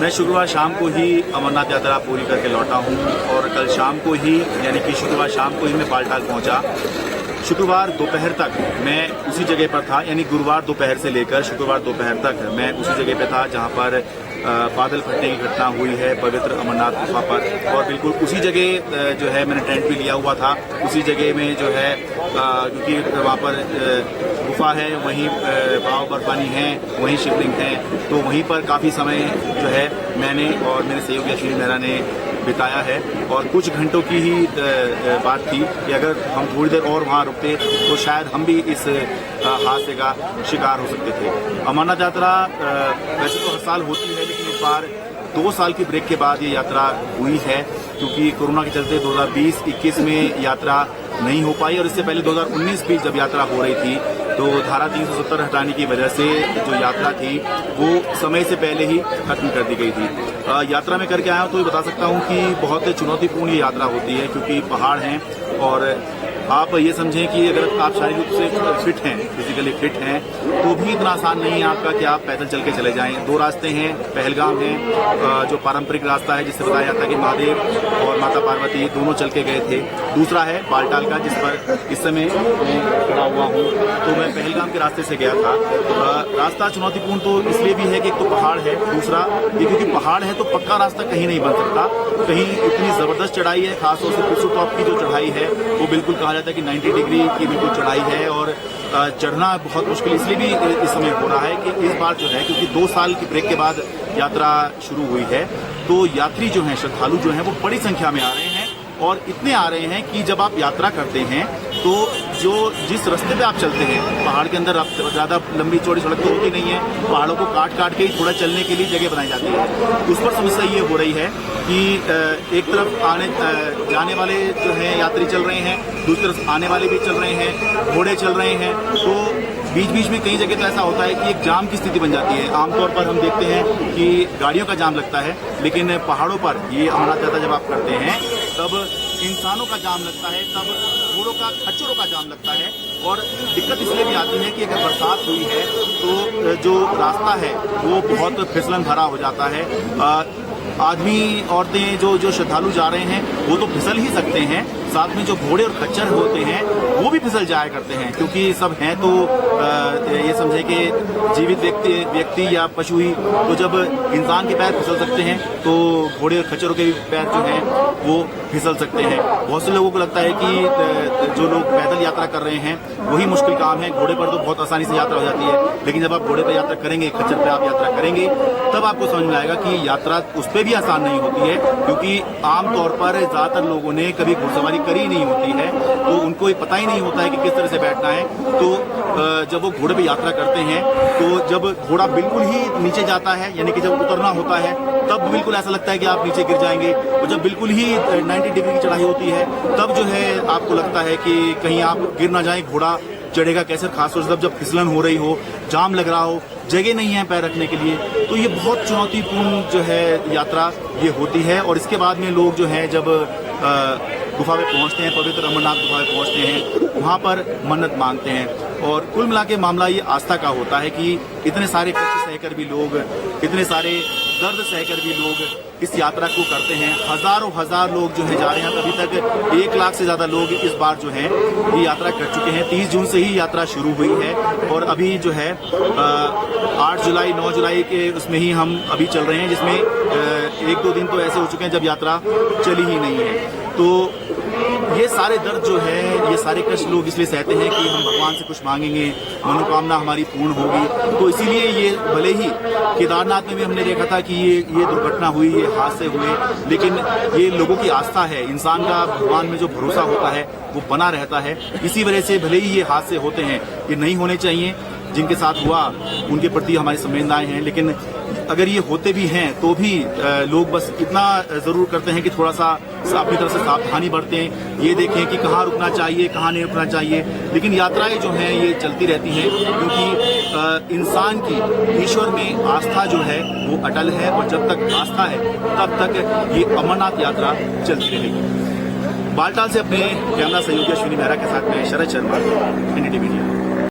मैं शुक्रवार शाम को ही अमरनाथ यात्रा पूरी करके लौटा हूं और कल शाम को ही यानी कि शुक्रवार शाम को ही मैं बालटाल पहुंचा। शुक्रवार दोपहर तक मैं उसी जगह पर था, यानी गुरुवार दोपहर से लेकर शुक्रवार दोपहर तक मैं उसी जगह पे था जहां पर बादल फटने की घटना हुई है पवित्र अमरनाथ गुफा पर। और बिल्कुल उसी जगह जो है मैंने टेंट भी लिया हुआ था, उसी जगह में जो है क्योंकि वहाँ पर गुफा है, वहीं भाव बर्फानी है, वहीं शिवलिंग है, तो वहीं पर काफ़ी समय जो है मैंने और मेरे सहयोगी अश्विनी मेहरा ने बिताया है। और कुछ घंटों की ही बात थी कि अगर हम थोड़ी देर और वहाँ रुकते तो शायद हम भी इस हादसे का शिकार हो सकते थे। अमरनाथ यात्रा वैसे तो हर साल होती है, लेकिन इस बार 2 साल की ब्रेक के बाद ये यात्रा हुई है, क्योंकि कोरोना के चलते 2020-21 में यात्रा नहीं हो पाई और इससे पहले 2019 भी जब यात्रा हो रही थी तो धारा 370 हटाने की वजह से जो यात्रा थी वो समय से पहले ही खत्म कर दी गई थी। यात्रा में करके आया हूं तो ये बता सकता हूं कि बहुत चुनौतीपूर्ण ये यात्रा होती है, क्योंकि पहाड़ हैं और आप ये समझें कि अगर आप शारीरिक रूप से फिट हैं, फिजिकली फिट हैं, तो भी इतना आसान नहीं है आपका कि आप पैदल चल के चले जाएं। 2 रास्ते हैं, पहलगाम है जो पारंपरिक रास्ता है जिससे बताया जाता है कि महादेव और माता पार्वती दोनों चल के गए थे। दूसरा है बालटाल का, जिस पर इस समय खड़ा हुआ हूँ, तो मैं पहलगाम के रास्ते से गया था। रास्ता चुनौतीपूर्ण तो इसलिए भी है कि एक तो पहाड़ है, दूसरा ये क्योंकि पहाड़ है तो पक्का रास्ता कहीं नहीं बन सकता। कहीं इतनी जबरदस्त चढ़ाई है, खासतौर से पुसू टॉप की जो चढ़ाई है वो बिल्कुल कहा जाता है कि 90 डिग्री की बिल्कुल चढ़ाई है और चढ़ना बहुत मुश्किल इसलिए भी इस समय हो रहा है कि इस बार जो है क्योंकि 2 साल की ब्रेक के बाद यात्रा शुरू हुई है, तो यात्री जो हैं, श्रद्धालु जो हैं, वो बड़ी संख्या में आ रहे हैं। और इतने आ रहे हैं कि जब आप यात्रा करते हैं तो जिस रास्ते पे आप चलते हैं, पहाड़ के अंदर ज्यादा लंबी चौड़ी सड़क तो होती नहीं है, पहाड़ों को काट काट के ही थोड़ा चलने के लिए जगह बनाई जाती है। उस पर समस्या ये हो रही है कि एक तरफ जाने वाले जो हैं यात्री चल रहे हैं, दूसरी तरफ आने वाले भी चल रहे हैं, घोड़े चल रहे हैं, तो बीच बीच में कई जगह तो ऐसा होता है कि एक जाम की स्थिति बन जाती है। आमतौर पर हम देखते हैं कि गाड़ियों का जाम लगता है, लेकिन पहाड़ों पर ये अमरनाथ यात्रा जब आप करते हैं तब इंसानों का जाम लगता है, तब घोड़ों का, खच्चरों का जाम लगता है। और दिक्कत इसलिए भी आती है कि अगर बरसात हुई है तो जो रास्ता है वो बहुत फिसलन भरा हो जाता है। आदमी, औरतें, जो श्रद्धालु जा रहे हैं वो तो फिसल ही सकते हैं, साथ में जो घोड़े और खच्चर होते हैं वो भी फिसल जाया करते हैं, क्योंकि सब हैं तो ये समझे कि जीवित व्यक्ति या पशु ही, तो जब इंसान के पैर फिसल सकते हैं तो घोड़े और खच्चरों के भी पैर जो हैं वो फिसल सकते हैं। बहुत से लोगों को लगता है कि जो लोग पैदल यात्रा कर रहे हैं वही मुश्किल काम है, घोड़े पर तो बहुत आसानी से यात्रा हो जाती है, लेकिन जब आप घोड़े पर यात्रा करेंगे, खच्चर पर आप यात्रा करेंगे, तब आपको समझ में आएगा कि यात्रा उस पर भी आसान नहीं होती है, क्योंकि आमतौर पर ज्यादातर लोगों ने कभी घुड़सवारी करी नहीं होती है, तो उनको पता ही नहीं होता है कि किस तरह से बैठना है। तो जब वो घोड़े पे यात्रा करते हैं तो जब घोड़ा बिल्कुल ही नीचे जाता है, यानी कि जब उतरना होता है, तब बिल्कुल ऐसा लगता है कि आप नीचे गिर जाएंगे, और जब बिल्कुल ही 90 डिग्री की चढ़ाई होती है तब जो है आपको लगता है कि कहीं आप गिर ना जाए, घोड़ा चढ़ेगा कैसे, खासतौर से जब फिसलन हो रही हो, जाम लग रहा हो, जगह नहीं है पैर रखने के लिए। तो ये बहुत चुनौतीपूर्ण जो है यात्रा ये होती है। और इसके बाद में लोग जो है जब गुफा में पहुंचते हैं, पवित्र अमरनाथ गुफा में पहुंचते हैं, वहां पर मन्नत मांगते हैं। और कुल मिला के मामला ये आस्था का होता है कि इतने सारे कष्ट सहकर भी लोग, इतने सारे दर्द सहकर भी लोग इस यात्रा को करते हैं। हजार लोग जो है जा रहे हैं, अभी तक 1 लाख से ज्यादा लोग इस बार जो है ये यात्रा कर चुके हैं। 30 जून से ही यात्रा शुरू हुई है और अभी जो है 8 जुलाई 9 जुलाई के उसमें ही हम अभी चल रहे हैं, जिसमें 1-2 दिन तो ऐसे हो चुके हैं जब यात्रा चली ही नहीं है। तो ये सारे दर्द जो है, ये सारे कष्ट लोग इसलिए सहते हैं कि हम भगवान से कुछ मांगेंगे, मनोकामना हमारी पूर्ण होगी। तो इसीलिए ये भले ही केदारनाथ में भी हमने देखा था कि ये दुर्घटना हुई, ये हादसे हुए, लेकिन ये लोगों की आस्था है, इंसान का भगवान में जो भरोसा होता है वो बना रहता है। इसी वजह से भले ही ये हादसे होते हैं, ये नहीं होने चाहिए, जिनके साथ हुआ उनके प्रति हमारी संवेदनाएं हैं, लेकिन अगर ये होते भी हैं तो भी लोग बस इतना जरूर करते हैं कि थोड़ा सा अपनी तरफ से सावधानी बरतें, ये देखें कि कहाँ रुकना चाहिए, कहाँ नहीं रुकना चाहिए। लेकिन यात्राएं जो हैं ये चलती रहती हैं, क्योंकि इंसान की ईश्वर में आस्था जो है वो अटल है, और जब तक आस्था है तब तक ये अमरनाथ यात्रा चलती रहेगी। बालटाल से अपने कैमरा सहयोगी अश्विनी मेहरा के साथ में शरद शर्मा, NDTV मीडिया।